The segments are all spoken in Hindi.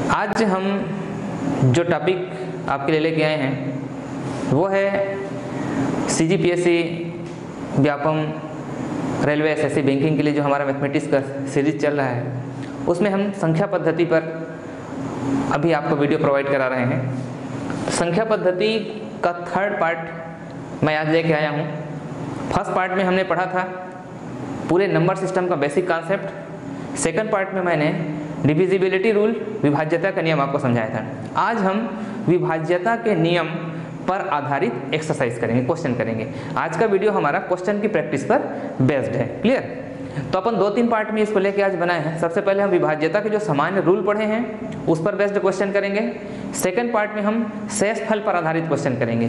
आज हम जो टॉपिक आपके लिए लेके आए हैं वो है CGPSC Vyapam railway SSC banking के लिए जो हमारा मैथमेटिक्स का सीरीज चल रहा है उसमें हम संख्या पद्धति पर अभी आपको वीडियो प्रोवाइड करा रहे हैं। संख्या पद्धति का थर्ड पार्ट मैं आज लेके आया हूँ। फर्स्ट पार्ट में हमने पढ़ा था पूरे नंबर सिस्टम का बेसिक कॉन्सेप्ट। सेकंड पार्ट में मैंने डिविजिबिलिटी रूल, विभाज्यता का नियम आपको समझाया था। आज हम विभाज्यता के नियम पर आधारित एक्सरसाइज करेंगे, क्वेश्चन करेंगे। आज का वीडियो हमारा क्वेश्चन की प्रैक्टिस पर बेस्ड है। क्लियर? तो अपन 2-3 पार्ट में इसको लेके आज बनाए हैं। सबसे पहले हम विभाज्यता के जो सामान्य रूल पढ़े हैं उस पर बेस्ड क्वेश्चन करेंगे। सेकंड पार्ट में हम शेषफल पर आधारित क्वेश्चन करेंगे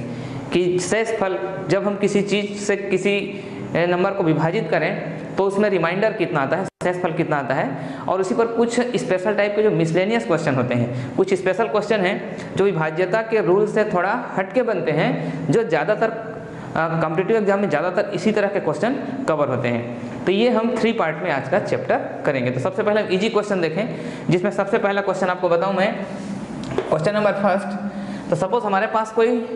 कि शेषफल जब हम किसी चीज से किसी नंबर को विभाजित करें तो उसमें रिमाइंडर कितना आता है, शेषफल कितना आता है। और उसी पर कुछ स्पेशल टाइप के जो मिसलेनियस क्वेश्चन होते हैं, कुछ स्पेशल क्वेश्चन हैं जो विभाज्यता के रूल से थोड़ा हटके बनते हैं, जो ज़्यादातर कॉम्पिटिटिव एग्जाम में ज़्यादातर इसी तरह के क्वेश्चन कवर होते हैं। तो ये हम 3 पार्ट में आज का चैप्टर करेंगे। तो सबसे पहले हम इजी क्वेश्चन देखें, जिसमें सबसे पहला क्वेश्चन आपको बताऊँ मैं, क्वेश्चन नंबर फर्स्ट। तो सपोज हमारे पास कोई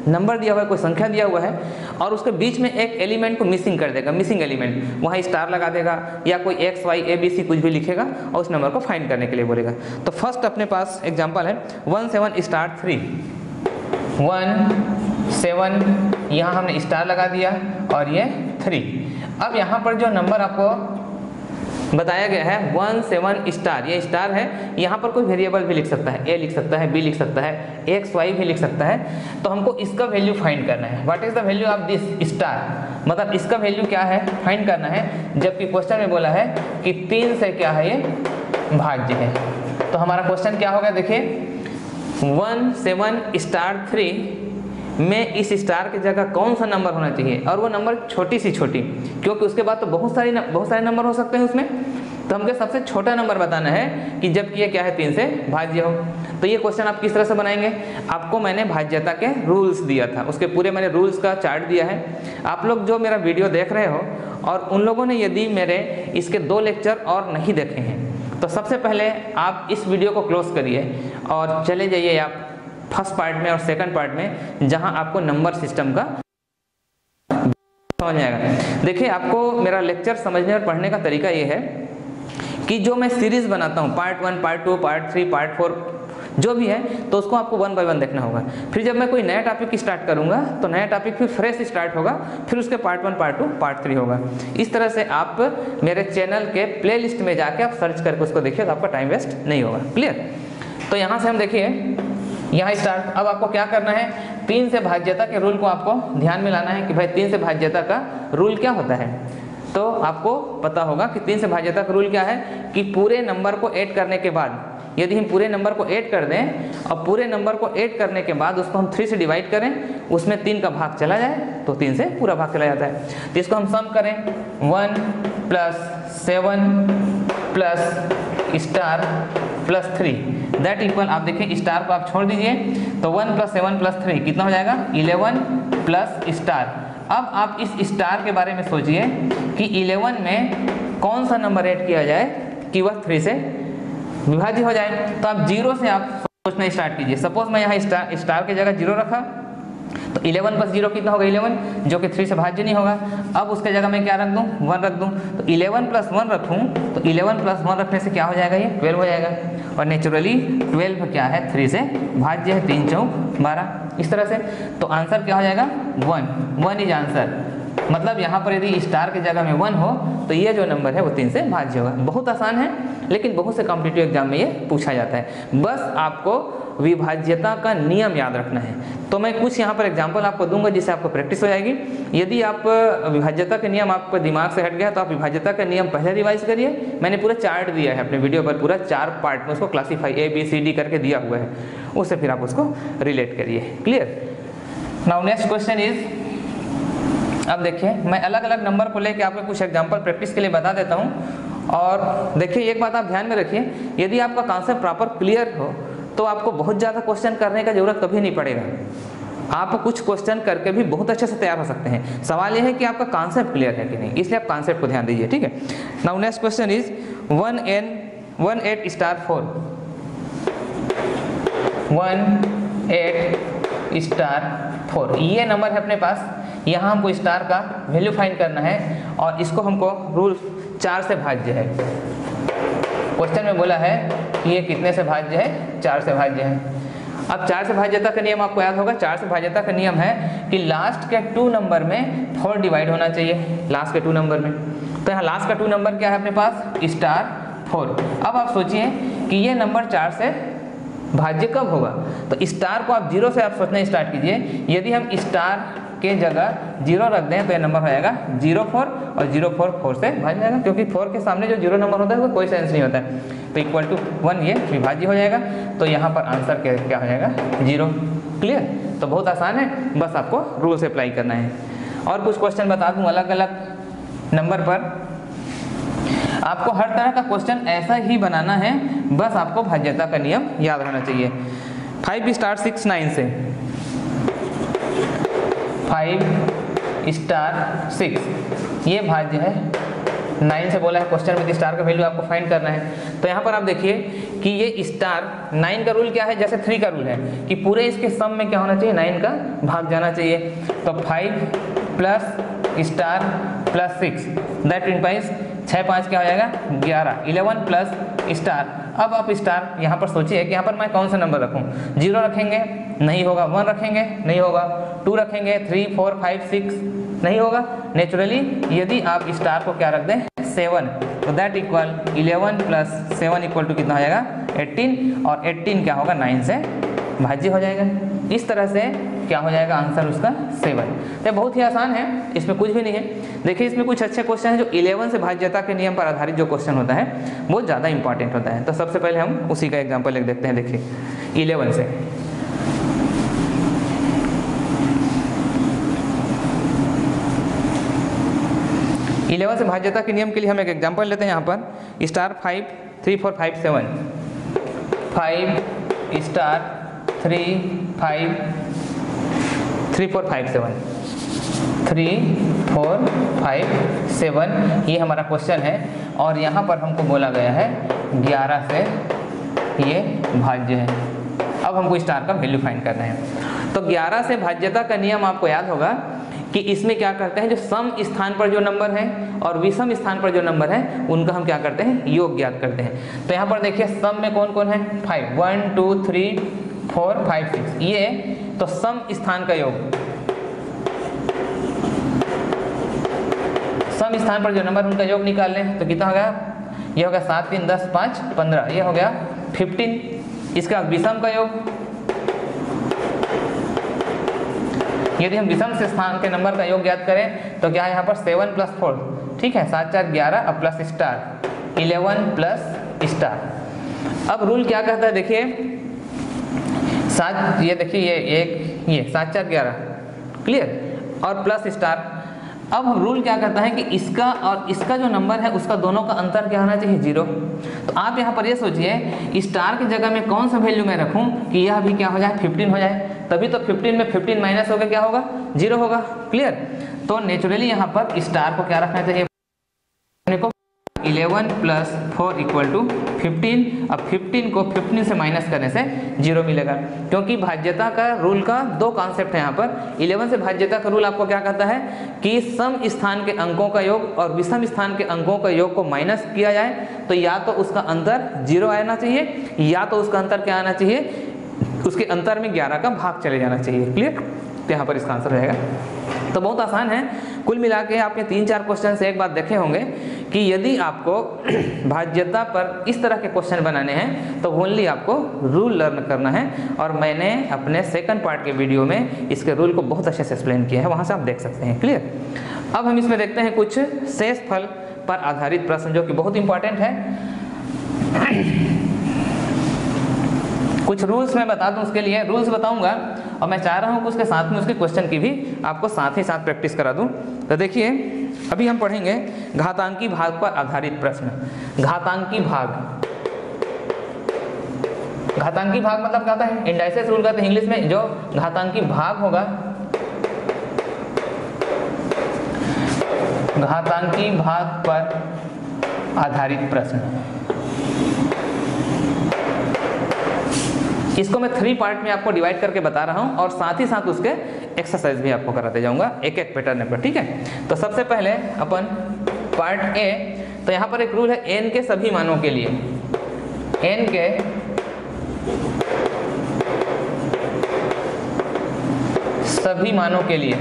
नंबर दिया हुआ है, कोई संख्या दिया हुआ है और उसके बीच में एक एलिमेंट को मिसिंग कर देगा, मिसिंग एलिमेंट, वहाँ स्टार लगा देगा या कोई X, Y, ABC कुछ भी लिखेगा और उस नंबर को फाइंड करने के लिए बोलेगा। तो फर्स्ट अपने पास एग्जांपल है 17*3, 1 7, यहाँ हमने स्टार लगा दिया और ये 3। अब यहाँ पर जो नंबर आपको बताया गया है 1 7 स्टार, ये स्टार है। यहाँ पर कोई वेरिएबल भी लिख सकता है, A लिख सकता है, B लिख सकता है, X, Y भी लिख सकता है। तो हमको इसका वैल्यू फाइंड करना है। What is the value of this star, मतलब इसका वैल्यू क्या है फाइंड करना है। जबकि क्वेश्चन में बोला है कि 3 से क्या है, ये भाज्य है। तो हमारा क्वेश्चन क्या होगा, देखिए 17*3 में इस स्टार की जगह कौन सा नंबर होना चाहिए, और वो नंबर छोटी सी छोटी, क्योंकि उसके बाद तो बहुत सारे नंबर हो सकते हैं उसमें। तो हमको सबसे छोटा नंबर बताना है कि जबकि ये क्या है 3 से भाज्य हो। तो ये क्वेश्चन आप किस तरह से बनाएंगे, आपको मैंने भाज्यता के रूल्स दिया था, उसके पूरे मैंने रूल्स का चार्ट दिया है। आप लोग जो मेरा वीडियो देख रहे हो और उन लोगों ने यदि मेरे इसके 2 लेक्चर और नहीं देखे हैं तो सबसे पहले आप इस वीडियो को क्लोज करिए और चले जाइए आप फर्स्ट पार्ट में और सेकंड पार्ट में, जहां आपको नंबर सिस्टम का समझ में आएगा। देखिए, आपको मेरा लेक्चर समझने और पढ़ने का तरीका ये है कि जो मैं सीरीज बनाता हूँ, पार्ट 1, पार्ट 2, पार्ट 3, पार्ट 4 जो भी है, तो उसको आपको 1 बाय 1 देखना होगा। फिर जब मैं कोई नया टॉपिक स्टार्ट करूंगा तो नया टॉपिक फिर फ्रेश स्टार्ट होगा, फिर उसके पार्ट 1, पार्ट 2, पार्ट 3 होगा। इस तरह से आप मेरे चैनल के प्ले लिस्ट में जाके आप सर्च करके उसको देखिए, तो आपका टाइम वेस्ट नहीं होगा। क्लियर? तो यहाँ से हम देखिए, यहाँ स्टार्ट। अब आपको क्या करना है, 3 से भाज्यता के रूल को आपको ध्यान में लाना है कि भाई 3 से भाज्यता का रूल क्या होता है। तो आपको पता होगा कि 3 से भाज्यता का रूल क्या है कि पूरे नंबर को ऐड करने के बाद, यदि हम पूरे नंबर को ऐड कर दें और पूरे नंबर को ऐड करने के बाद उसको हम 3 से डिवाइड करें, उसमें 3 का भाग चला जाए तो 3 से पूरा भाग चला जाता है। तो इसको हम सम करें, 1 + 7 + स्टार + 3 दैट इक्वल, आप देखिए स्टार को आप छोड़ दीजिए तो 1 + 7 + 3 कितना हो जाएगा, 11 + स्टार। अब आप इस स्टार के बारे में सोचिए कि 11 में कौन सा नंबर ऐड किया जाए कि वह 3 से विभाज्य हो जाए। तो आप 0 से आप सोचना स्टार्ट कीजिए। सपोज मैं यहाँ स्टार की जगह 0 रखा तो 11 + 0 कितना होगा, 11, जो कि 3 से भाज्य नहीं होगा। अब उसके जगह मैं क्या रख दूं, 1 रख दूं। तो 11 + 1 रखूं तो 11 + 1 रखने से क्या हो जाएगा, ये 12 हो जाएगा। और नेचुरली 12 क्या है, 3 से भाज्य है, 3 × 4 = 12। इस तरह से तो आंसर क्या हो जाएगा, 1 इज आंसर। मतलब यहाँ पर यदि स्टार की जगह में 1 हो तो ये जो नंबर है वो 3 से भाज्य होगा। बहुत आसान है, लेकिन बहुत से कॉम्पिटिटिव एग्जाम में ये पूछा जाता है। बस आपको विभाज्यता का नियम याद रखना है। तो मैं कुछ यहाँ पर एग्जाम्पल आपको दूंगा जिससे आपको प्रैक्टिस हो जाएगी। यदि आप विभाज्यता के नियम आपको दिमाग से हट गया तो आप विभाज्यता का नियम पहले रिवाइज करिए। मैंने पूरा चार्ट दिया है अपने वीडियो पर, पूरा 4 पार्ट में उसको क्लासीफाई ABCD करके दिया हुआ है, उससे फिर आप उसको रिलेट करिए। Clear? Now next question is, अब देखिए मैं अलग अलग नंबर को लेकर आपको कुछ एग्जाम्पल प्रैक्टिस के लिए बता देता हूँ। और देखिए एक बात आप ध्यान में रखिए, यदि आपका कॉन्सेप्ट प्रॉपर क्लियर हो तो आपको बहुत ज़्यादा क्वेश्चन करने का जरूरत कभी नहीं पड़ेगा। आप कुछ क्वेश्चन करके भी बहुत अच्छे से तैयार हो सकते हैं। सवाल यह है कि आपका कॉन्सेप्ट क्लियर है कि नहीं, इसलिए आप कॉन्सेप्ट को ध्यान दीजिए। ठीक है? नाउ नेक्स्ट क्वेश्चन इज 18*4 1,8,4 ये नंबर है अपने पास। यहाँ हमको स्टार का वैल्यू फाइंड करना है और इसको हमको रूल 4 से भाज्य है। क्वेश्चन में बोला है कि ये कितने से भाज्य है, 4 से भाज्य है। अब 4 से भाज्यता का नियम आपको याद होगा। 4 से भाज्यता का नियम है कि लास्ट के 2 नंबर में 4 डिवाइड होना चाहिए, लास्ट के 2 नंबर में। तो यहाँ लास्ट का 2 नंबर क्या है अपने पास, स्टार 4। अब आप सोचिए कि ये नंबर 4 से भाज्य कब होगा, तो स्टार को आप 0 से आप सोचना स्टार्ट कीजिए। यदि हम स्टार के जगह 0 रख दें तो ये नंबर हो जाएगा 0,4 और 0,4 4 से भाग जाएगा, क्योंकि 4 के सामने जो 0 नंबर होता है वो कोई सेंस नहीं होता है। तो इक्वल टू 1 ये विभाज्य हो जाएगा। तो यहाँ पर आंसर क्या हो जाएगा, 0। क्लियर। तो बहुत आसान है, बस आपको रूल से अप्लाई करना है। और कुछ क्वेश्चन बता दूँ अलग अलग नंबर पर। आपको हर तरह का क्वेश्चन ऐसा ही बनाना है, बस आपको भाज्यता का नियम याद होना चाहिए। 5 स्टार 6 9 से 5 स्टार 6 ये भाज्य है। 9 से बोला है क्वेश्चन में स्टार का वैल्यू आपको फाइंड करना है। तो यहाँ पर आप देखिए कि ये स्टार 9 का रूल क्या है, जैसे 3 का रूल है कि पूरे इसके सम में क्या होना चाहिए, 9 का भाग जाना चाहिए। तो 5 plus star plus 6 that implies 6 5 क्या हो जाएगा 11, 11 प्लस स्टार। अब आप स्टार यहाँ पर सोचिए कि यहाँ पर मैं कौन सा नंबर रखूँ, 0 रखेंगे नहीं होगा, 1 रखेंगे नहीं होगा, 2 रखेंगे, 3 4 5 6 नहीं होगा नेचुरली। यदि आप स्टार को क्या रख दें 7, तो that equal 11 plus 7 equal to कितना हो जाएगा 18, और 18 क्या होगा 9 से भाज्य हो जाएगा। इस तरह से क्या हो जाएगा आंसर उसका 7। तो बहुत ही आसान है, इसमें कुछ भी नहीं है। देखिए इसमें कुछ अच्छे क्वेश्चन हैं जो 11 से भाज्यता के नियम पर आधारित जो क्वेश्चन होता है वो ज़्यादा इंपॉर्टेंट होता है। तो सबसे पहले हम उसी का एग्जाम्पल लिख देखते हैं। देखिए 11 से भाज्यता के नियम के लिए हम एक एग्जाम्पल लेते हैं। यहाँ पर स्टार 5 3 4 5 7 5 स्टार 3 5 3 4 5 7 3 4 5 7 ये हमारा क्वेश्चन है। और यहाँ पर हमको बोला गया है 11 से ये भाज्य है। अब हमको स्टार का वैल्यू फाइंड करना है। तो 11 से भाज्यता का नियम आपको याद होगा कि इसमें क्या करते हैं, जो सम स्थान पर जो नंबर है और विषम स्थान पर जो नंबर है उनका हम क्या करते हैं, योग ज्ञात करते हैं। तो यहाँ पर देखिए सम में कौन कौन है 5 1 2 3 4 5 6 ये तो सम स्थान का योग, सम स्थान पर जो नंबर उनका योग निकाल लें तो कितना हो गया, ये हो गया 7 3 10 5 15, ये हो गया 15। इसका विषम का योग, यदि हम विषम से स्थान के नंबर का योग ज्ञात करें तो क्या है यहाँ पर 7 प्लस 4, ठीक है 7 4 11 अब प्लस स्टार 11 प्लस स्टार। अब रूल क्या कहता है देखिए 7, ये देखिए ये 7 4 11 क्लियर और प्लस स्टार। अब हम रूल क्या करता है कि इसका और इसका जो नंबर है उसका दोनों का अंतर क्या होना चाहिए 0। तो आप यहाँ पर ये सोचिए स्टार की जगह में कौन सा वैल्यू मैं रखूँ कि यह भी क्या हो जाए 15 हो जाए, तभी तो 15 में 15 माइनस होकर क्या होगा 0 होगा। क्लियर। तो नेचुरली यहाँ पर स्टार को क्या रखना चाहिए, 11 प्लस 4 इक्वल टू 15। अब 15 को 15 से माइनस करने से 0 मिलेगा, क्योंकि भाज्यता का रूल का 2 कॉन्सेप्ट है यहाँ पर। 11 से भाज्यता का रूल आपको क्या कहता है कि सम स्थान के अंकों का योग और विषम स्थान के अंकों का योग को माइनस किया जाए तो या तो उसका अंतर 0 आना चाहिए या तो उसका अंतर क्या आना चाहिए, उसके अंतर में 11 का भाग चले जाना चाहिए। क्लियर। तो यहाँ पर इसका आंसर रहेगा। तो बहुत आसान है। कुल मिला के आपने 3-4 क्वेश्चन से एक बात देखे होंगे कि यदि आपको भाज्यता पर इस तरह के क्वेश्चन बनाने हैं तो ओनली आपको रूल लर्न करना है, और मैंने अपने सेकंड पार्ट के वीडियो में इसके रूल को बहुत अच्छे से एक्सप्लेन किया है, वहाँ से आप देख सकते हैं। क्लियर। अब हम इसमें देखते हैं कुछ शेषफल पर आधारित प्रश्न जो कि बहुत इंपॉर्टेंट है। कुछ रूल्स मैं बता दूं, उसके लिए रूल्स बताऊंगा और मैं चाह रहा हूं कि उसके साथ में उसके क्वेश्चन की भी आपको साथ ही साथ प्रैक्टिस करा दूं। तो देखिए अभी हम पढ़ेंगे घातांकी भाग पर आधारित प्रश्न। घातांकी भाग, घातांकी भाग मतलब क्या होता है, इंडाइसेस रूल कहते हैं इंग्लिश में। जो घातांकी भाग होगा, घातांकी भाग पर आधारित प्रश्न। इसको मैं 3 पार्ट में आपको डिवाइड करके बता रहा हूँ और साथ ही साथ उसके एक्सरसाइज भी आपको कराते जाऊँगा एक एक पैटर्न पर, ठीक है। तो सबसे पहले अपन पार्ट ए, तो यहाँ पर एक रूल है n के सभी मानों के लिए, n के सभी मानों के लिए,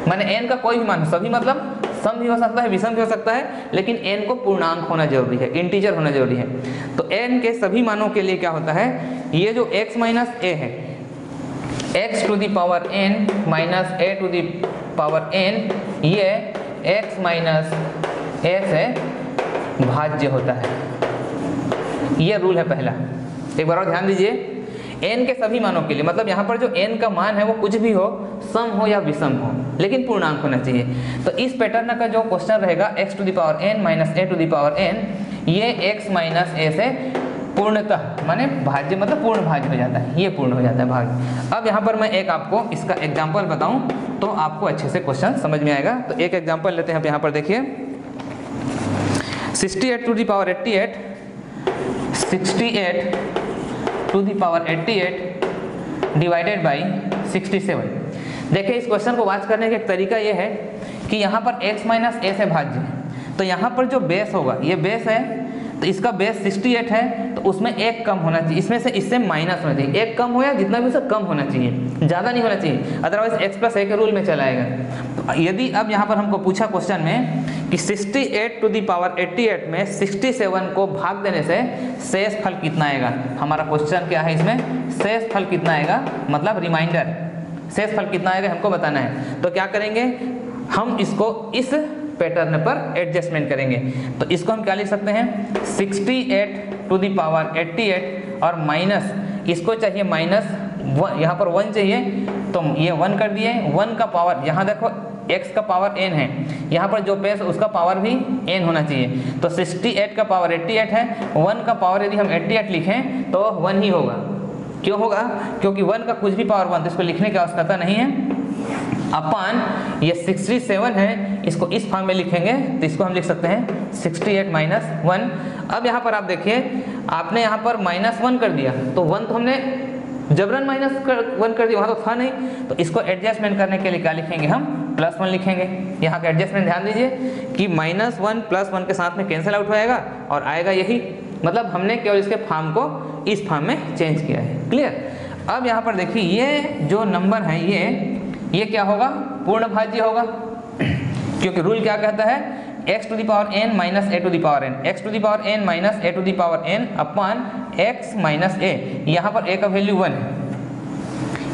माने n का कोई भी मान, सभी मतलब सम भी हो सकता है, विषम भी हो सकता है, लेकिन n को पूर्णांक होना जरूरी है, इंटीजर होना जरूरी है। तो n के सभी मानों के लिए क्या होता है, ये जो x माइनस a है, x to the power n minus a to the power n, ये x माइनस a से भाज्य होता है। ये रूल है पहला। एक बार और ध्यान दीजिए, n के सभी मानों के लिए, मतलब यहाँ पर जो n का मान है वो कुछ भी हो, सम हो या विषम हो, लेकिन पूर्णांक होना चाहिए। तो इस पैटर्न का जो क्वेश्चन रहेगा x to the power n minus a to the power n, ये x माइनस a से पूर्णतः माने भाज्य, मतलब पूर्ण भाज्य हो जाता है, ये पूर्ण हो जाता है भाज्य। अब यहाँ पर मैं एक आपको इसका एग्जाम्पल बताऊँ तो आपको अच्छे से क्वेश्चन समझ में आएगा। तो एक एग्जाम्पल लेते हैं। यहाँ पर देखिए 68 to the power 88, 68 to the power 88 divided by 67। देखिए इस क्वेश्चन को वाच करने का एक तरीका ये है कि यहाँ पर x माइनस a से भाज्य है, तो यहाँ पर जो बेस होगा, ये बेस है तो इसका बेस 68 है, तो उसमें एक कम होना चाहिए, इसमें से इससे माइनस होना चाहिए, एक कम हो या जितना भी उससे कम होना चाहिए, ज़्यादा नहीं होना चाहिए, अदरवाइज x प्लस a के रूल में चला आएगा। तो यदि अब यहाँ पर हमको पूछा क्वेश्चन में कि 68 टू द पावर 88 में 67 को भाग देने से शेष फल कितना आएगा, हमारा क्वेश्चन क्या है इसमें, शेष फल कितना आएगा, मतलब रिमाइंडर, शेष फल कितना आएगा हमको बताना है। तो क्या करेंगे, हम इसको इस पैटर्न पर एडजस्टमेंट करेंगे। तो इसको हम क्या लिख सकते हैं, 68 टू द पावर 88 और माइनस, इसको चाहिए माइनस, यहाँ पर 1 चाहिए तो ये 1 कर दिए, 1 का पावर, यहाँ देखो x का पावर n है, यहाँ पर जो बेस उसका पावर भी n होना चाहिए। तो 68 का पावर 88 है, 1 का पावर यदि हम 88 लिखें तो 1 ही होगा। क्यों होगा, क्योंकि 1 का कुछ भी पावर 1, तो इसको लिखने की आवश्यकता नहीं है। अपान ये 67 है, इसको इस फॉर्म में लिखेंगे तो इसको हम लिख सकते हैं 68 माइनस 1। अब यहाँ पर आप देखिए, आपने यहाँ पर माइनस 1 कर दिया, तो 1 तो हमने जबरन माइनस 1 कर दिया, वहाँ तो था नहीं, तो इसको एडजस्टमेंट करने के लिए क्या लिखेंगे, हम प्लस 1 लिखेंगे। यहाँ का एडजस्टमेंट ध्यान दीजिए कि माइनस 1 प्लस 1 के साथ में कैंसिल आउट हो जाएगा और आएगा यही, मतलब हमने केवल इसके फॉर्म को इस फॉर्म में चेंज किया है। क्लियर। अब यहाँ पर देखिए ये जो नंबर है ये क्या होगा, पूर्ण भाज्य होगा, क्योंकि रूल क्या कहता है, x to the power n minus a to the power n, x to the power n minus a to the power n upon x minus a। यहाँ पर a का वैल्यू 1 है,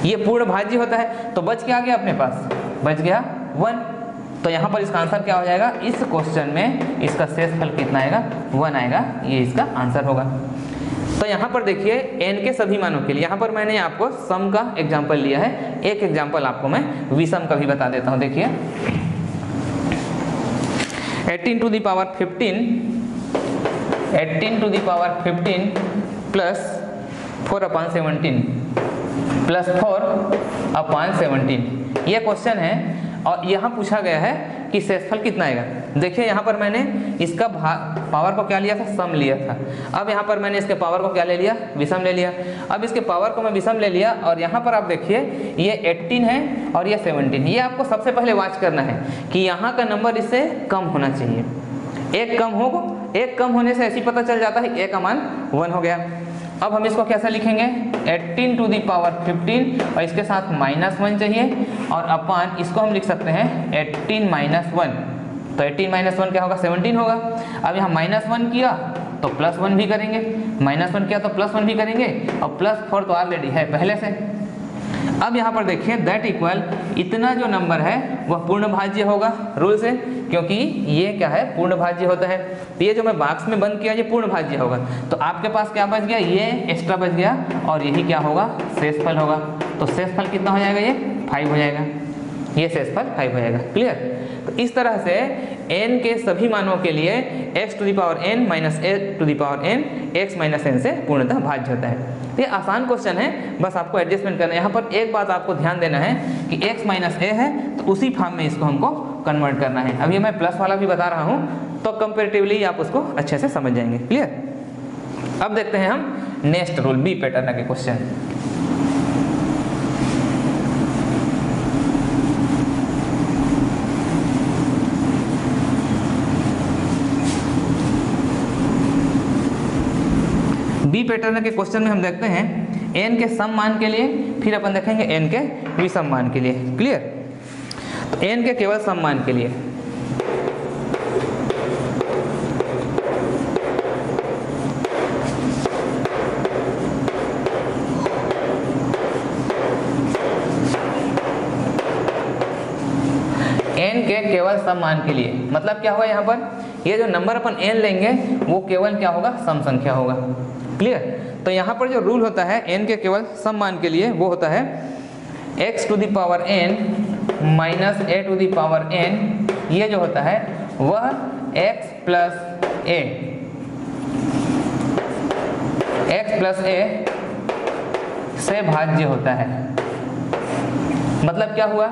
ये पूर्ण भाज्य होता है। तो बच क्या आ गया अपने पास, बच गया 1। तो यहाँ पर इसका आंसर क्या हो जाएगा, इस क्वेश्चन में इसका शेष फल कितना आएगा, 1 आएगा, ये इसका आंसर होगा। तो यहाँ पर देखिए n के सभी मानों के लिए, यहाँ पर मैंने आपको सम का एग्जाम्पल लिया है, एक एग्जाम्पल आपको मैं विषम का भी बता देता हूँ। देखिए 18 to the power 15, 18 to the power 15 plus 4 upon 17 plus 4 upon 17, ये क्वेश्चन है और यहाँ पूछा गया है कि शेषफल कितना आएगा। देखिए यहाँ पर मैंने इसका पावर को क्या लिया था, सम लिया था। अब यहाँ पर मैंने इसके पावर को क्या ले लिया, विषम ले लिया। अब इसके पावर को मैं विषम ले लिया और यहाँ पर आप देखिए ये 18 है और ये 17। ये आपको सबसे पहले वाच करना है कि यहाँ का नंबर इससे कम होना चाहिए, एक कम हो, एक कम होने से ऐसी पता चल जाता है a का मान 1 हो गया। अब हम इसको कैसे लिखेंगे, 18 टू द पावर 15 और इसके साथ माइनस 1 चाहिए और अपान इसको हम लिख सकते हैं 18 माइनस 1। तो 18 माइनस 1 क्या होगा, 17 होगा। अब यहाँ माइनस 1 किया तो प्लस 1 भी करेंगे, माइनस 1 किया तो प्लस 1 भी करेंगे और प्लस 4 तो ऑलरेडी है पहले से। अब यहाँ पर देखिए दैट इक्वल, इतना जो नंबर है वह पूर्ण भाज्य होगा रूल से, क्योंकि ये क्या है, पूर्ण भाज्य होता है। तो ये जो मैं बॉक्स में बंद किया ये पूर्ण भाज्य होगा। तो आपके पास क्या बच गया, ये एक्स्ट्रा बच गया और यही क्या होगा, शेषफल होगा। तो शेषफल कितना हो जाएगा, ये 5 हो जाएगा, ये शेषफल 5 हो जाएगा। क्लियर। तो इस तरह से n के सभी मानों के लिए x to the power n minus a to the power n x minus n से पूर्णतः भाज्य होता है। तो ये आसान क्वेश्चन है, बस आपको एडजस्टमेंट करना है। यहाँ पर एक बात आपको ध्यान देना है कि x माइनस a है तो उसी फॉर्म में इसको हमको कन्वर्ट करना है। अभी मैं प्लस वाला भी बता रहा हूँ तो कंपेरेटिवली आप उसको अच्छे से समझ जाएंगे। क्लियर। अब देखते हैं हम नेक्स्ट रूल, बी पैटर्न के क्वेश्चन। बी पैटर्न के क्वेश्चन में हम देखते हैं n के सम मान के लिए, फिर अपन देखेंगे n के विषम मान के लिए। क्लियर? तो n के केवल सम मान के लिए n के केवल सम मान के लिए मतलब क्या होगा, यहाँ पर ये जो नंबर अपन n लेंगे वो केवल क्या होगा, सम संख्या होगा। क्लियर? तो यहाँ पर जो रूल होता है n के केवल सम मान के लिए वो होता है x to the power n minus a to the power n, ये जो होता है वह x प्लस a से भाज्य होता है। मतलब क्या हुआ,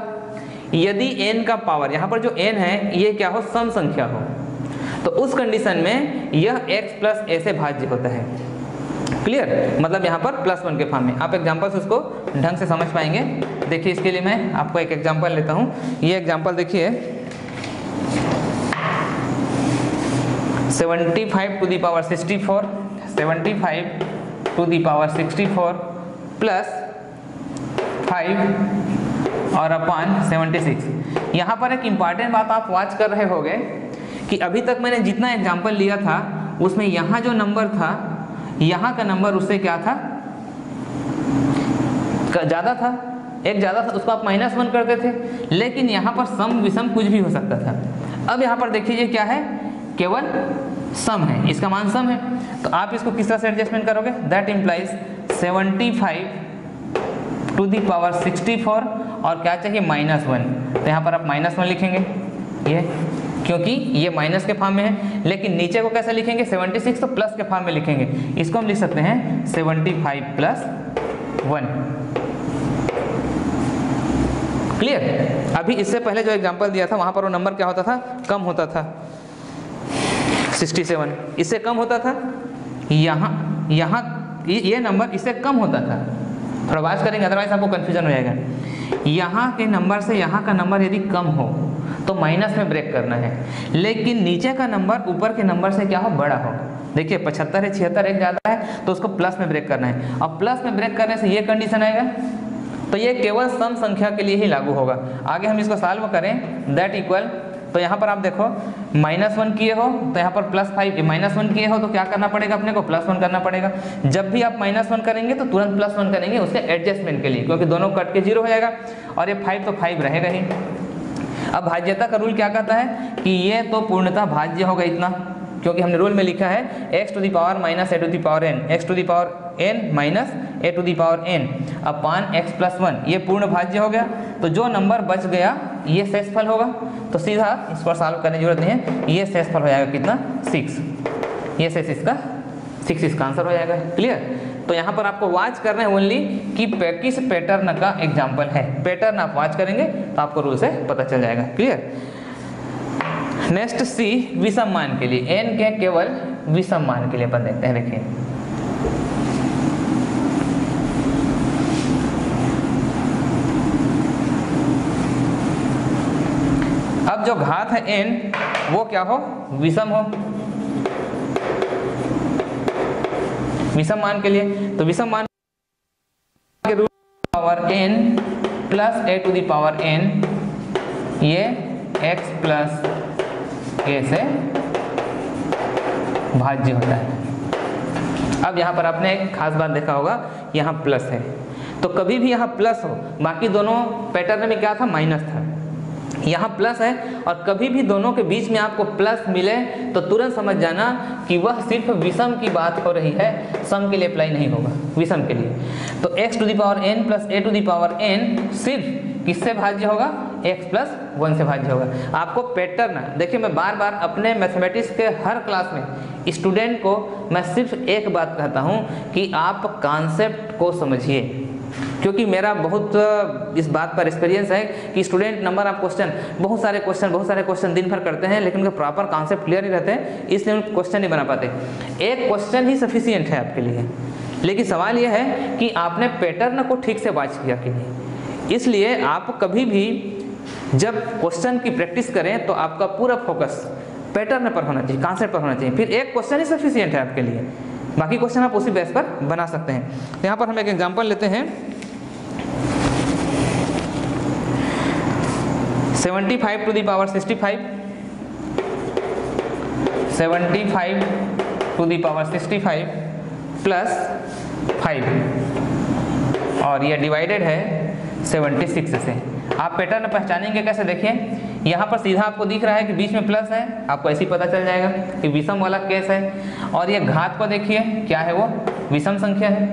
यदि n का पावर, यहाँ पर जो n है ये क्या हो, सम संख्या हो, तो उस कंडीशन में यह x प्लस a से भाज्य होता है। क्लियर? मतलब यहाँ पर +1 के फॉर्म में। आप एग्जांपल से उसको ढंग से समझ पाएंगे। देखिए इसके लिए मैं आपको एक एग्जांपल लेता हूँ। ये एग्जांपल देखिए, 75 to the power 64, 75 to the power 64 plus 5 और अपान 76। यहाँ पर एक इम्पॉर्टेंट बात आप वॉच कर रहे होंगे कि अभी तक मैंने जितना एग्जांपल लिया था उसमें यहाँ जो नंबर था, यहाँ का नंबर उससे क्या था, ज़्यादा था, एक ज़्यादा था, उसको आप -1 करते थे। लेकिन यहाँ पर सम विषम कुछ भी हो सकता था। अब यहाँ पर देखिए क्या है, केवल सम है, इसका मान सम है, तो आप इसको किस तरह से एडजस्टमेंट करोगे, that implies 75 to the power 64 और क्या चाहिए, -1, तो यहाँ पर आप -1 लिखेंगे ये, क्योंकि ये माइनस के फॉर्म में है। लेकिन नीचे को कैसे लिखेंगे, 76 तो प्लस के फॉर्म में लिखेंगे। इसको हम लिख सकते हैं 75 प्लस 1। क्लियर? अभी इससे पहले जो एग्जांपल दिया था वहां पर वो नंबर क्या होता था, कम होता था, 67, इससे कम होता था। यहाँ ये नंबर इससे कम होता था। थोड़ा बात करेंगे, अदरवाइज आपको कंफ्यूजन हो जाएगा। यहाँ के नंबर से यहाँ का नंबर यदि कम हो तो माइनस में ब्रेक करना है, लेकिन नीचे का नंबर ऊपर के नंबर से क्या हो, बड़ा हो। देखिए 75 है, 76 एक ज़्यादा है, तो उसको प्लस में ब्रेक करना है। अब प्लस में ब्रेक करने से ये कंडीशन आएगा, तो ये केवल सम संख्या के लिए ही लागू होगा। आगे हम इसको सॉल्व करें, दैट इक्वल, तो यहाँ पर आप देखो -1 किए हो तो यहाँ पर +5, -1 किए हो तो क्या करना पड़ेगा, अपने को +1 करना पड़ेगा। जब भी आप -1 करेंगे तो तुरंत +1 करेंगे उसके एडजस्टमेंट के लिए, क्योंकि दोनों कट के 0 हो जाएगा और ये 5 तो 5 रहेगा ही। अब भाज्यता का रूल क्या कहता है कि ये तो पूर्णतः भाज्य होगा इतना, क्योंकि हमने रूल में लिखा है x to the power minus a to the power n, x to the power n minus a to the power n upon x plus 1, ये पूर्ण भाज्य हो गया। तो जो नंबर बच गया ये शेषफल होगा, तो सीधा इस पर सॉल्व करने की जरूरत नहीं है, ये शेषफल हो जाएगा कितना, 6, ये शेष इसका 6 इसका आंसर हो जाएगा। क्लियर? तो यहाँ पर आपको वॉच करना है ओनली कि किस पैटर्न का एग्जाम्पल है। पैटर्न आप वॉच करेंगे तो आपको रूल से पता चल जाएगा। क्लियर? नेक्स्ट सी, विषम मान के लिए, n के केवल विषम मान के लिए अपन देखते हैं। देखिए अब जो घात है n वो क्या हो, विषम हो, विषम मान के लिए। तो विषम मान के root power n plus a to the power n, ये x प्लस a से भाज्य होता है। अब यहाँ पर आपने एक खास बात देखा होगा, यहाँ प्लस है, तो कभी भी यहाँ प्लस हो, बाकी दोनों पैटर्न में क्या था, माइनस था, यहाँ प्लस है, और कभी भी दोनों के बीच में आपको प्लस मिले तो तुरंत समझ जाना कि वह सिर्फ विषम की बात हो रही है, सम के लिए अप्लाई नहीं होगा, विषम के लिए। तो x to the power n plus a to the power n सिर्फ किससे भाज्य होगा, x प्लस 1 से भाज्य होगा। आपको पैटर्न देखिए, मैं बार बार अपने मैथमेटिक्स के हर क्लास में स्टूडेंट को मैं सिर्फ एक बात कहता हूँ कि आप कॉन्सेप्ट को समझिए। क्योंकि मेरा बहुत इस बात पर एक्सपीरियंस है कि स्टूडेंट नंबर ऑफ क्वेश्चन, बहुत सारे क्वेश्चन दिन भर करते हैं, लेकिन उनका प्रॉपर कॉन्सेप्ट क्लियर नहीं रहते हैं, इसलिए उन क्वेश्चन नहीं बना पाते। एक क्वेश्चन ही सफिशिएंट है आपके लिए, लेकिन सवाल यह है कि आपने पैटर्न को ठीक से वॉच किया कि नहीं। इसलिए आप कभी भी जब क्वेश्चन की प्रैक्टिस करें तो आपका पूरा फोकस पैटर्न पर होना चाहिए, कॉन्सेप्ट पर होना चाहिए, फिर एक क्वेश्चन ही सफिशिएंट है आपके लिए, बाकी क्वेश्चन आप उसी बेस पर बना सकते हैं। तो यहाँ पर हम एक एग्जांपल लेते हैं, 75 to the power 65, 75 to the power 65 plus 5 और ये डिवाइडेड है 76 से। आप पैटर्न पहचानेंगे कैसे, देखिए यहाँ पर सीधा आपको दिख रहा है कि बीच में प्लस है, आपको ऐसे ही पता चल जाएगा कि विषम वाला केस है। और ये घात को देखिए क्या है, वो विषम संख्या है,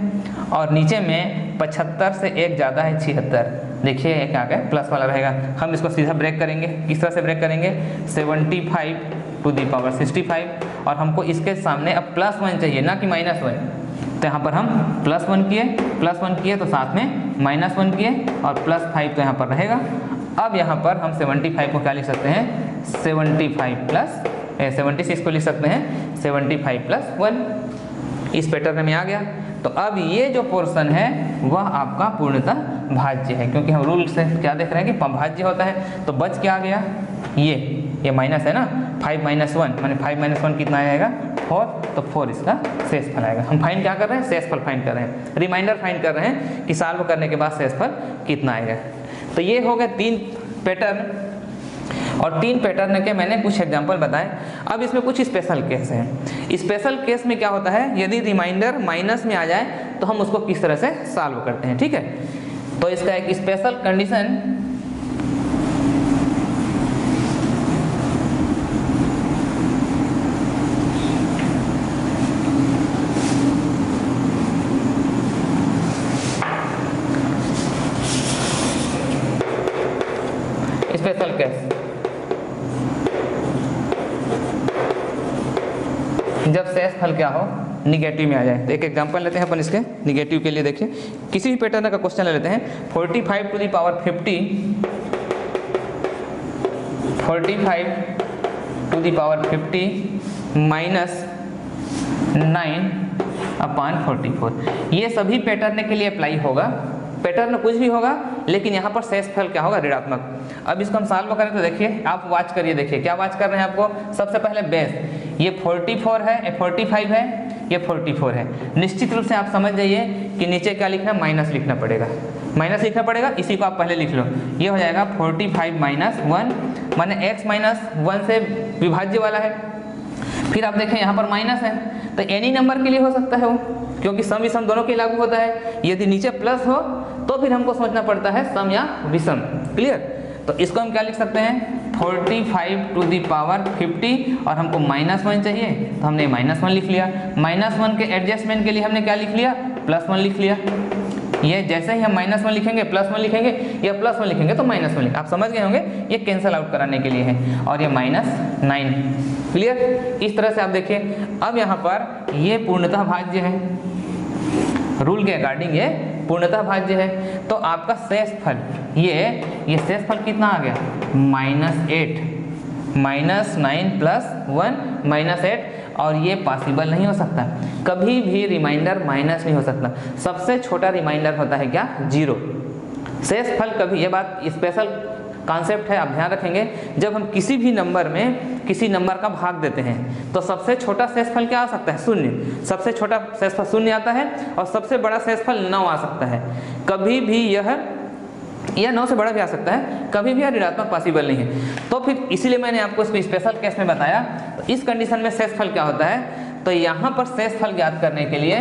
और नीचे में 75 से एक ज़्यादा है 76, देखिए ये क्या है, प्लस वाला रहेगा। हम इसको सीधा ब्रेक करेंगे, किस तरह से ब्रेक करेंगे, 75 टू द पावर 65 और हमको इसके सामने अब +1 चाहिए, ना कि -1। तो यहाँ पर हम +1 किए तो साथ में -1 किए और +5 तो यहाँ पर रहेगा। अब यहाँ पर हम 75 को क्या लिख सकते हैं, 76 को लिख सकते हैं 75 + 1, इस पैटर्न में आ गया। तो अब ये जो पोर्शन है वह आपका पूर्णतः भाज्य है, क्योंकि हम रूल से क्या देख रहे हैं कि भाज्य होता है। तो बच क्या आ गया, ये माइनस है ना, 5 - 1 माने 5 - 1 कितना आएगा, 4, तो 4 इसका शेषफल आएगा। हम फाइंड क्या कर रहे हैं, शेषफल फाइंड कर रहे हैं, रिमाइंडर फाइंड कर रहे हैं कि सॉल्व करने के बाद शेषफल कितना आएगा। तो ये हो गए 3 पैटर्न, और 3 पैटर्न के मैंने कुछ एग्जांपल बताए। अब इसमें कुछ स्पेशल केस हैं। स्पेशल केस में क्या होता है, यदि रिमाइंडर माइनस में आ जाए तो हम उसको किस तरह से सॉल्व करते हैं, ठीक है। तो इसका एक स्पेशल कंडीशन, स्पेशल केस, जब शेषफल क्या हो, निगेटिव में आ जाए। तो एक एग्जांपल लेते हैं अपन इसके निगेटिव के लिए। देखिए किसी भी पैटर्न का क्वेश्चन ले लेते हैं, 45 to the power 50, 45 to the power 50 -9/44। ये सभी पैटर्न के लिए अप्लाई होगा। पैटर्न कुछ भी होगा, लेकिन यहाँ पर शेषफल क्या होगा, ऋणात्मक। अब इसको हम सॉल्व करें तो देखिए, आप वॉच करिए, देखिए क्या वॉच कर रहे हैं आपको। सबसे पहले बेस, ये 44 है, ये 45 है, ये 44 है। निश्चित रूप से आप समझ जाइए कि नीचे क्या लिखना, माइनस लिखना पड़ेगा, माइनस लिखना पड़ेगा। इसी को आप पहले लिख लो, ये हो जाएगा 45 - 1 माने x - 1 से विभाज्य वाला है। फिर आप देखें यहाँ पर माइनस है, तो एनी नंबर के लिए हो सकता है वो, क्योंकि सम विषम दोनों के लागू होता है। यदि नीचे प्लस हो तो फिर हमको सोचना पड़ता है सम या विषम, क्लियर। तो इसको हम क्या लिख सकते हैं, 45 टू द पावर 50 और हमको -1 चाहिए, तो हमने -1 लिख लिया। -1 के एडजस्टमेंट के लिए हमने क्या लिख लिया, +1 लिख लिया। ये जैसे ही हम -1 लिखेंगे, +1 लिखेंगे, या +1 लिखेंगे तो -1 लिखेंगे। आप समझ गए होंगे, ये कैंसिल आउट कराने के लिए है। और ये -9, क्लियर। इस तरह से आप देखिए, अब यहाँ पर ये पूर्णतः भाज्य है, रूल के अकॉर्डिंग ये पूर्णतः भाज्य है। तो आपका शेषफल ये शेषफल कितना आ गया, -8, -9 + 1 -8, और ये पॉसिबल नहीं हो सकता। कभी भी रिमाइंडर माइनस नहीं हो सकता। सबसे छोटा रिमाइंडर होता है क्या, 0। शेषफल कभी, ये बात स्पेशल कॉन्सेप्ट है, आप ध्यान रखेंगे। जब हम किसी भी नंबर में किसी नंबर का भाग देते हैं तो सबसे छोटा शेषफल क्या आ सकता है, 0। सबसे छोटा शेषफल 0 आता है, और सबसे बड़ा शेषफल 9 आ सकता है। कभी भी यह 9 से बड़ा भी आ सकता है, कभी भी यह ऋणात्मक पॉसिबल नहीं है। तो फिर इसीलिए मैंने आपको इसको स्पेशल केस में बताया। तो इस कंडीशन में शेषफल क्या होता है, तो यहाँ पर शेषफल ज्ञात करने के लिए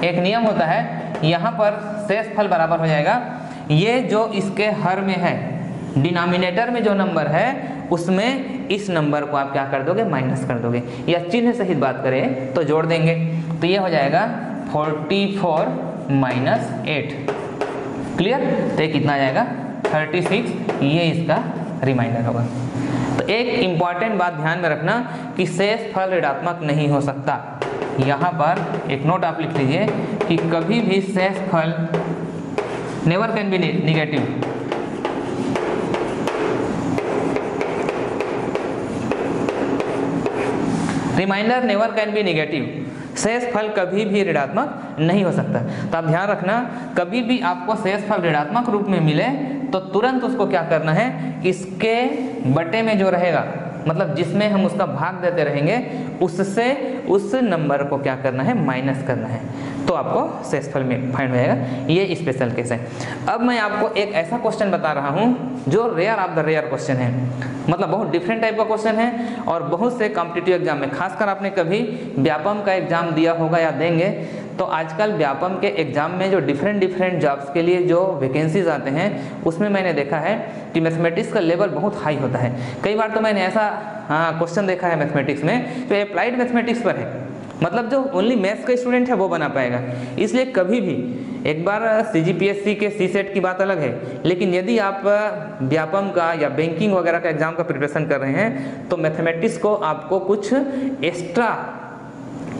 एक नियम होता है। यहाँ पर शेषफल बराबर हो जाएगा, ये जो इसके हर में है, डिनोमिनेटर में जो नंबर है उसमें इस नंबर को आप क्या कर दोगे, माइनस कर दोगे, या चिन्ह सहित बात करें तो जोड़ देंगे। तो ये हो जाएगा 44 - 8, क्लियर। तो ये कितना आ जाएगा, 36, ये इसका रिमाइंडर होगा। तो एक इम्पॉर्टेंट बात ध्यान में रखना कि शेषफल ऋणात्मक नहीं हो सकता। यहाँ पर एक नोट आप लिख लीजिए कि कभी भी शेषफल never can be negative. Remainder never can be negative, शेषफल कभी भी ऋणात्मक नहीं हो सकता। तो आप ध्यान रखना, कभी भी आपको शेषफल ऋणात्मक रूप में मिले तो तुरंत उसको क्या करना है, इसके बटे में जो रहेगा, मतलब जिसमें हम उसका भाग देते रहेंगे, उससे उस नंबर को क्या करना है, माइनस करना है, तो आपको शेषफल में फाइंड हो जाएगा। ये स्पेशल केस है। अब मैं आपको एक ऐसा क्वेश्चन बता रहा हूँ जो rare of the rare question है, मतलब बहुत डिफरेंट टाइप का क्वेश्चन है और बहुत से कॉम्पिटिटिव एग्जाम में, खासकर आपने कभी व्यापम का एग्जाम दिया होगा या देंगे, तो आजकल व्यापम के एग्जाम में जो डिफरेंट जॉब्स के लिए जो वैकेंसीज आते हैं, उसमें मैंने देखा है कि मैथमेटिक्स का लेवल बहुत हाई होता है। कई बार तो मैंने ऐसा क्वेश्चन देखा है मैथमेटिक्स में जो अप्लाइड मैथमेटिक्स पर है, मतलब जो ओनली मैथ्स का स्टूडेंट है वो बना पाएगा। इसलिए कभी भी, एक बार CGPSC के CSET की बात अलग है, लेकिन यदि आप व्यापम का या बैंकिंग वगैरह का एग्जाम का प्रिपरेशन कर रहे हैं तो मैथमेटिक्स को आपको कुछ एक्स्ट्रा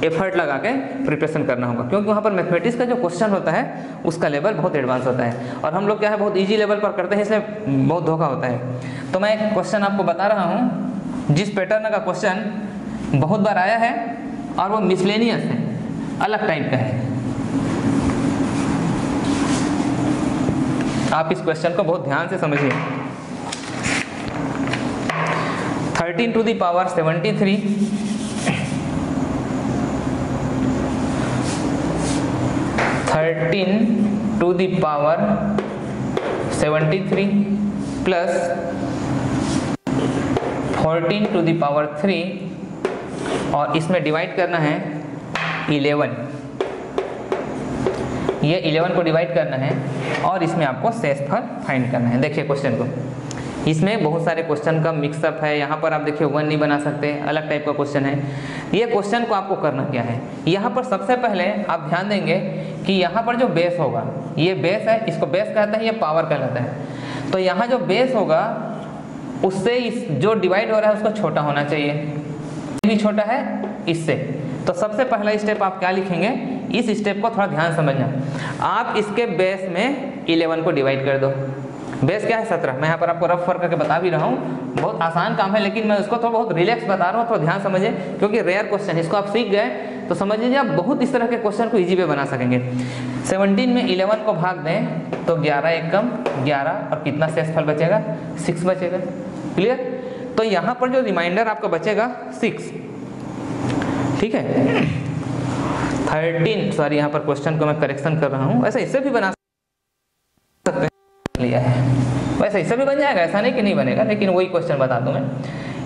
एफर्ट लगा के प्रिपरेशन करना होगा, क्योंकि वहाँ पर मैथमेटिक्स का जो क्वेश्चन होता है उसका लेवल बहुत एडवांस होता है और हम लोग क्या है बहुत इजी लेवल पर करते हैं, इसमें बहुत धोखा होता है। तो मैं एक क्वेश्चन आपको बता रहा हूँ जिस पैटर्न का क्वेश्चन बहुत बार आया है और वो मिसलेनियस है, अलग टाइप का है। आप इस क्वेश्चन को बहुत ध्यान से समझिए। 13 to the power 73 13 to the power 73 plus 14 to the power 3 और इसमें डिवाइड करना है 11। ये 11 को डिवाइड करना है और इसमें आपको शेषफल फाइंड करना है। देखिए क्वेश्चन को, इसमें बहुत सारे क्वेश्चन का मिक्सअप है। यहाँ पर आप देखिए 1 नहीं बना सकते, अलग टाइप का क्वेश्चन है। ये क्वेश्चन को आपको करना क्या है, यहाँ पर सबसे पहले आप ध्यान देंगे कि यहाँ पर जो बेस होगा, ये बेस है, इसको बेस कहता है, ये पावर कहलाता है। तो यहाँ जो बेस होगा उससे इस जो डिवाइड हो रहा है उसको छोटा होना चाहिए, भी छोटा है इससे। तो सबसे पहला स्टेप आप क्या लिखेंगे, इस स्टेप को थोड़ा ध्यान समझना। आप इसके बेस में 11 को डिवाइड कर दो। बेस क्या है 17। मैं यहाँ पर आपको रफ फर्क करके बता भी रहा हूँ, बहुत आसान काम है, लेकिन मैं उसको तो बहुत रिलैक्स बता रहा हूँ, तो ध्यान समझिए, क्योंकि रेयर क्वेश्चन, इसको आप सीख गए तो समझ लीजिए आप बहुत इस तरह के क्वेश्चन को इजी वे बना सकेंगे। 17 में 11 को भाग दें तो 11 एकम 11 और कितना शेषफल बचेगा, 6 बचेगा। क्लियर। तो यहाँ पर जो रिमाइंडर आपका बचेगा 6, ठीक है। 13 सॉरी, यहाँ पर क्वेश्चन को मैं करेक्शन कर रहा हूँ, वैसे इससे भी बना सकते हैं, लिया है वैसे इससे भी बन जाएगा, ऐसा नहीं कि नहीं बनेगा, लेकिन वही क्वेश्चन बता दूं मैं।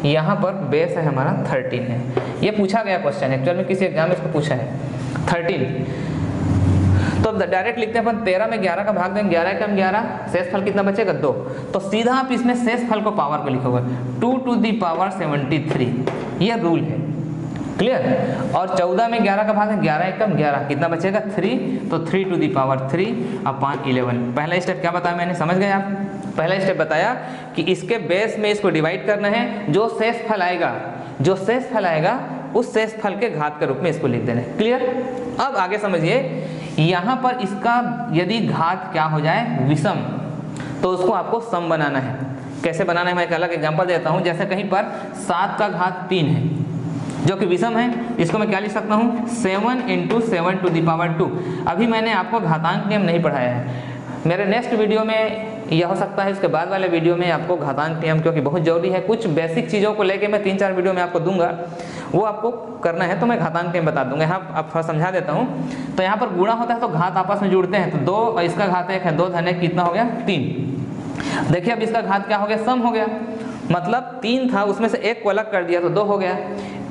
यहाँ पर बेस है हमारा 13 है, ये पूछा गया क्वेश्चन एक्चुअल में किसी एग्जाम में इसको पूछा है 13। तो डायरेक्ट लिखते हैं अपन 13 में 11 का भाग देंगे, 11 कम 11, शेषफल कितना बचेगा 2। तो सीधा आप इसमें शेषफल को पावर को लिखोगे 2 to the power 73, ये रूल है। क्लियर। और 14 में 11 का भाग है, 11 एकम 11, कितना बचेगा 3, तो 3 to the power 3 अपॉन 11। पहला स्टेप क्या बताया मैंने, समझ गए आप। पहला स्टेप बताया कि इसके बेस में इसको डिवाइड करना है, जो शेषफल आएगा उस शेषफल के घात के रूप में इसको लिख देना है। क्लियर। अब आगे समझिए, यहाँ पर इसका यदि घात क्या हो जाए विषम, तो उसको आपको सम बनाना है। कैसे बनाना है मैं एक अलग एग्जांपल देता हूँ। जैसे कहीं पर 7 का घात 3 है जो कि विषम है, इसको मैं क्या लिख सकता हूँ 7 × 7 to the power 2। अभी मैंने आपको घातांक नियम नहीं पढ़ाया है, मेरे नेक्स्ट वीडियो में यह हो सकता है, उसके बाद वाले वीडियो में आपको घातांक नियम, क्योंकि बहुत जरूरी है, कुछ बेसिक चीज़ों को लेके मैं 3-4 वीडियो में आपको दूंगा, वो आपको करना है, तो मैं घातांक नियम बता दूंगा। यहाँ आप थोड़ा समझा देता हूँ। तो यहाँ पर गुणा होता है तो घात आपस में जुड़ते हैं, तो 2 और इसका घात 1 है, 2 धन 1 कितना हो गया 3। देखिए अब इसका घात क्या हो गया, सम हो गया, मतलब 3 था उसमें से 1 को अलग कर दिया तो 2 हो गया।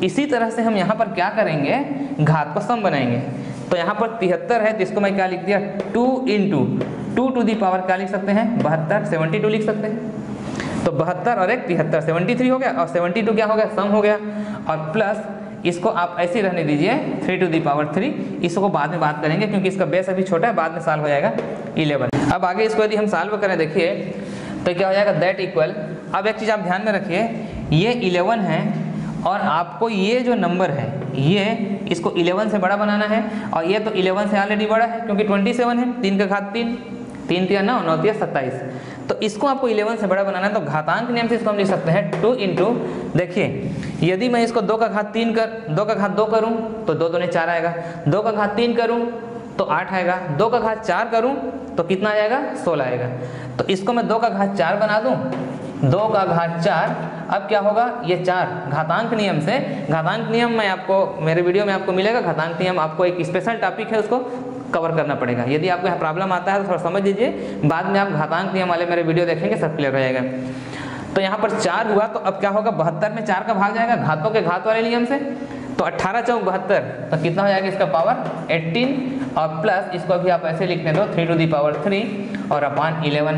इसी तरह से हम यहाँ पर क्या करेंगे, घात को सम बनाएंगे। तो यहाँ पर 73 है, तो इसको मैं क्या लिख दिया 2 × 2 to the power क्या लिख सकते हैं 72, 72 लिख सकते हैं। तो 72 और 1 73, 73 हो गया, और 72 क्या हो गया सम हो गया, और प्लस इसको आप ऐसे ही रहने दीजिए 3 to the power 3। इसको बाद में बात करेंगे क्योंकि इसका बेस अभी छोटा है, बाद में सॉल्व हो जाएगा 11। अब आगे इसको यदि हम सॉल्व करें, देखिए तो क्या हो जाएगा दैट इक्वल। अब एक चीज़ आप ध्यान में रखिए, ये 11 है और आपको ये जो नंबर है ये इसको 11 से बड़ा बनाना है, और ये तो 11 से ऑलरेडी बड़ा है क्योंकि 27 है, 3 का घात 3, 3 तिया 9, 9 तिया 27, तो इसको आपको 11 से बड़ा बनाना है। तो घातांक नियम से इसको हम लिख सकते हैं 2 इंटू, देखिए यदि मैं इसको 2 का घात 2 करूँ तो 2 दूनी 4 आएगा, 2 का घात 3 करूँ तो 8 आएगा, 2 का घात 4 करूँ तो कितना आएगा 16 आएगा। तो इसको मैं 2 का घात 4 बना दूँ, 2 का घात 4, अब क्या होगा ये 4 घातांक नियम से, घातांक नियम मैं आपको मेरे वीडियो में आपको मिलेगा, घातांक नियम आपको एक स्पेशल टॉपिक है उसको कवर करना पड़ेगा। यदि आपको यहाँ प्रॉब्लम आता है तो थोड़ा समझ लीजिए, बाद में आप घातांक नियम वाले मेरे वीडियो देखेंगे सब क्लियर हो जाएगा। तो यहाँ पर 4 हुआ, तो अब क्या होगा 72 में 4 का भाग जाएगा घातों के घात वाले नियम से, तो 18 चौक 72, तो कितना हो जाएगा इसका पावर 18, और प्लस इसको भी आप ऐसे लिखने दो 3 टू दी पावर 3 और अपान 11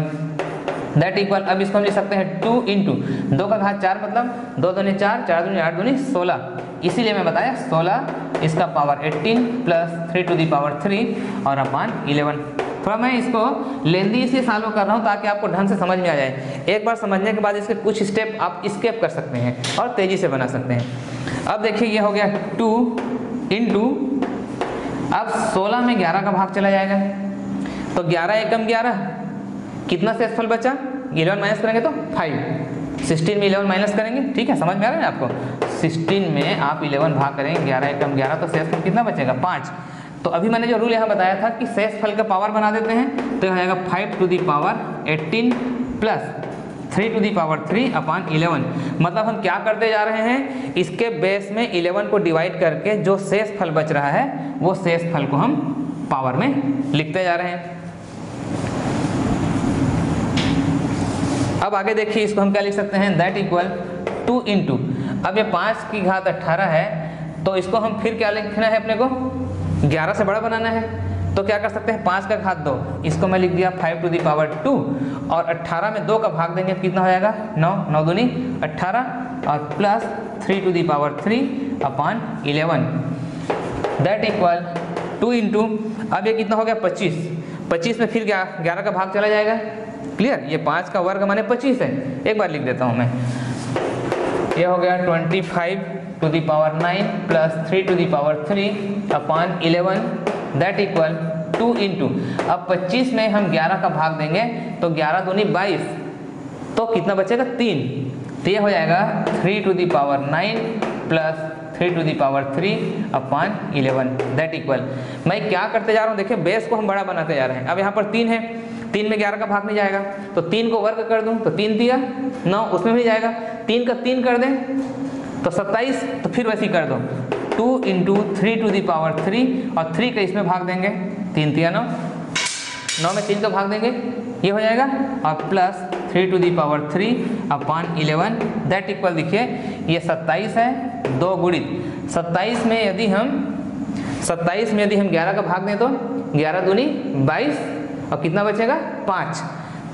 दैट इक्वल, अब इसको हम लिख सकते हैं 2 इंटू 2 का घात 4 मतलब 2 दूनी 4, 4 दूनी 8 दूनी 16, इसीलिए मैं बताया 16 इसका power 18 plus 3 to the power 3 और अपान 11। थोड़ा मैं इसको लेंदी इसलिए सॉल्व कर रहा हूँ ताकि आपको ढंग से समझ में आ जाए। एक बार समझने के बाद इसके कुछ स्टेप आप स्किप कर सकते हैं और तेज़ी से बना सकते हैं। अब देखिए ये हो गया 2 इंटू, अब 16 में 11 का भाग चला जाएगा, तो 11 एकम 11, कितना शेषफल बचा 11 माइनस करेंगे तो 5, 16 में 11 माइनस करेंगे, ठीक है समझ में आ रहा है आपको, 16 में आप 11 भाग करेंगे, 11 एकम 11, तो शेषफल कितना बचेगा 5। तो अभी मैंने जो रूल यहाँ बताया था कि शेषफल का पावर बना देते हैं, तो यह आएगा 5 to the power 18 plus 3 to the power 3 upon 11, मतलब हम क्या करते जा रहे हैं, इसके बेस में 11 को डिवाइड करके जो शेषफल बच रहा है वो शेषफल को हम पावर में लिखते जा रहे हैं। अब आगे देखिए इसको हम क्या लिख सकते हैं, दैट इक्वल 2 इंटू, अब ये 5 की घात 18 है, तो इसको हम फिर क्या लिखना है अपने को 11 से बड़ा बनाना है, तो क्या कर सकते हैं 5 का घात 2, इसको मैं लिख दिया 5 टू दी पावर 2, और 18 में 2 का भाग देंगे कितना हो जाएगा 9, 9 दूनी 18 और plus 3 to the power 3 upon 11 that equal 2 into, अब ये कितना हो गया 25, 25 में फिर 11 का भाग चला जाएगा, क्लियर, ये 5 का वर्ग माने 25 है, एक बार लिख देता हूँ मैं, ये हो गया 25 to the power 9 plus 3 to the power 3 upon 11 that equal 2 into, अब 25 में हम 11 का भाग देंगे तो 11 दूनी 22, तो कितना बचेगा 3, तो ये हो जाएगा 3 to the power 9 plus 3 to the power 3 upon 11 that equal, मैं क्या करते जा रहा हूँ देखिए बेस को हम बड़ा बनाते जा रहे हैं। अब यहाँ पर 3 है, 3 में 11 का भाग नहीं जाएगा, तो 3 को वर्ग कर दूं तो 3 दिया 9, उसमें भी जाएगा, 3 का 3 कर दें तो 27, तो फिर वैसे ही कर दो 2 इंटू 3 टू दी पावर 3 और 3 का इसमें भाग देंगे, 3 तिया 9, 9 में 3 का भाग देंगे ये हो जाएगा, और plus 3 to the power 3 upon 11 that equal, देखिए ये 27 है 2 गुणित 27 में यदि हम 11 का भाग दें तो 11 दूनी 22 और कितना बचेगा 5,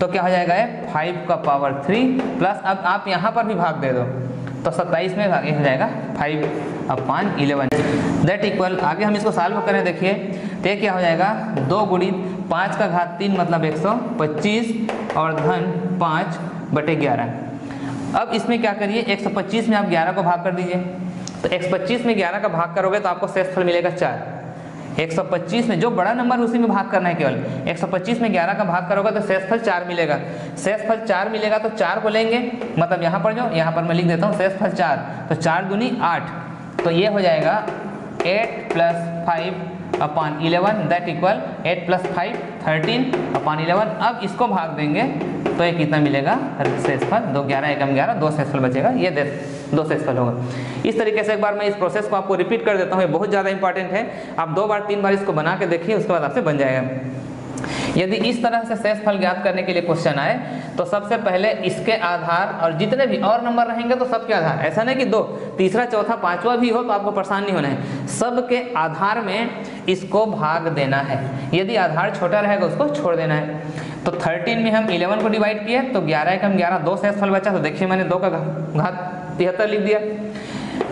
तो क्या हो जाएगा 5 का पावर 3 प्लस, अब आप यहाँ पर भी भाग दे दो तो 27 में भाग हो जाएगा 5 अपान 11 दैट इक्वल, आगे हम इसको सॉल्व करें देखिए, तो क्या हो जाएगा 2 गुणित 5 का घात 3 मतलब 125 और धन 5 बटे 11। अब इसमें क्या करिए 125 में आप 11 को भाग कर दीजिए, तो 125 में 11 का भाग करोगे तो आपको शेषफल मिलेगा 4, 125 में जो बड़ा नंबर उसी में भाग करना है केवल, 125 में 11 का भाग करोगे तो शेषफल 4 मिलेगा, शेषफल 4 मिलेगा तो 4 को लेंगे, मतलब यहाँ पर मैं लिख देता हूँ शेषफल 4, तो 4 दूनी 8, तो ये हो जाएगा 8 plus 5 upon 11 that equal 8 plus 5 13 अपान 11। अब इसको भाग देंगे तो ये कितना मिलेगा शेषफल 2, 11 एकम 11, 2 शेषफल बचेगा, ये 2 शेषफल होगा। इस तरीके से एक बार मैं इस प्रोसेस को आपको रिपीट कर देता हूँ, ये बहुत ज़्यादा इंपॉर्टेंट है, आप 2 बार 3 बार इसको बना के देखिए, उसके बाद आपसे बन जाएगा। यदि इस तरह से शेषफल ज्ञात करने के लिए क्वेश्चन आए तो सबसे पहले इसके आधार और जितने भी और नंबर रहेंगे तो सबके आधार, ऐसा नहीं कि 2, तीसरा चौथा पांचवा भी हो तो आपको परेशान नहीं होना है, सबके आधार में इसको भाग देना है, यदि आधार छोटा रहेगा उसको छोड़ देना है। तो 13 में हम 11 को डिवाइड किए तो 11 एकम 11, 2 शेषफल बचा, तो देखिए मैंने 2 का घात 73 लिख दिया।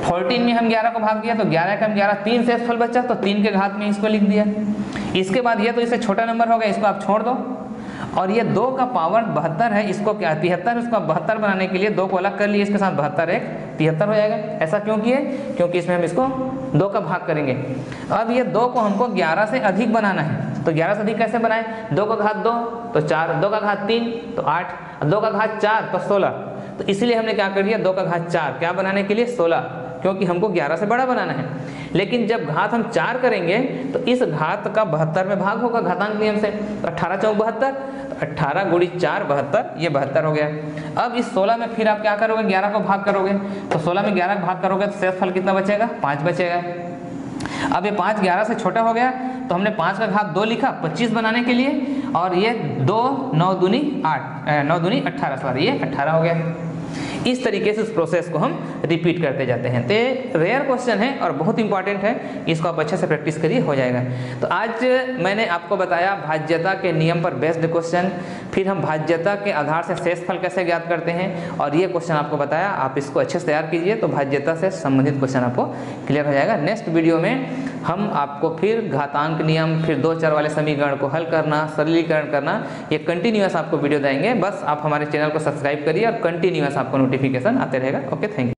14 में हम 11 को भाग दिया तो 11 एकम 11, 3 शेषफल बचा तो 3 के घात में इसको लिख दिया। इसके बाद ये तो इससे छोटा नंबर हो गया, इसको आप छोड़ दो, और ये 2 का पावर 72 है, इसको क्या 73, उसको 72 बनाने के लिए 2 को अलग कर लिए, इसके साथ 72 एक 73 हो जाएगा। ऐसा क्यों किए? क्योंकि इसमें हम इसको 2 का भाग करेंगे। अब ये 2 को हमको 11 से अधिक बनाना है, तो 11 से अधिक कैसे बनाए? 2 का घात 2 तो 4, 2 का घात 3 तो 8, 2 का घात 4 तो 16। तो इसलिए हमने क्या कर दिया, 2 का घात 4 क्या बनाने के लिए? 16, क्योंकि हमको 11 से बड़ा बनाना है। लेकिन जब घात हम 4 करेंगे तो इस घात का 72 में भाग होगा घातांक नियम से, तो 18 चौक 72, तो 18 गुणित 4 72, ये 72 हो गया। अब इस 16 में फिर आप क्या करोगे? 11 को भाग करोगे, तो 16 में 11 को भाग करोगे तो शेषफल कितना बचेगा? 5 बचेगा। अब ये 5 11 से छोटा हो गया, तो हमने 5 का घात 2 लिखा 25 बनाने के लिए, और ये 2 9 दूनी 8 9 दूनी 18, सॉरी ये 18 हो गया। इस तरीके से इस प्रोसेस को हम रिपीट करते जाते हैं। तो रेयर क्वेश्चन है और बहुत इंपॉर्टेंट है, इसको आप अच्छे से प्रैक्टिस करिए, हो जाएगा। तो आज मैंने आपको बताया भाज्यता के नियम पर बेस्ड क्वेश्चन, फिर हम भाज्यता के आधार से शेषफल कैसे ज्ञात करते हैं, और ये क्वेश्चन आपको बताया। आप इसको अच्छे से तैयार कीजिए तो भाज्यता से संबंधित क्वेश्चन आपको क्लियर हो जाएगा। नेक्स्ट वीडियो में हम आपको फिर घातांक नियम, फिर 2 चर वाले समीकरण को हल करना, सरलीकरण करना, ये कंटिन्यूअस आपको वीडियो देंगे। बस आप हमारे चैनल को सब्सक्राइब करिए और कंटिन्यूअस आपको नोटिफिकेशन आते रहेगा। Okay, thank you.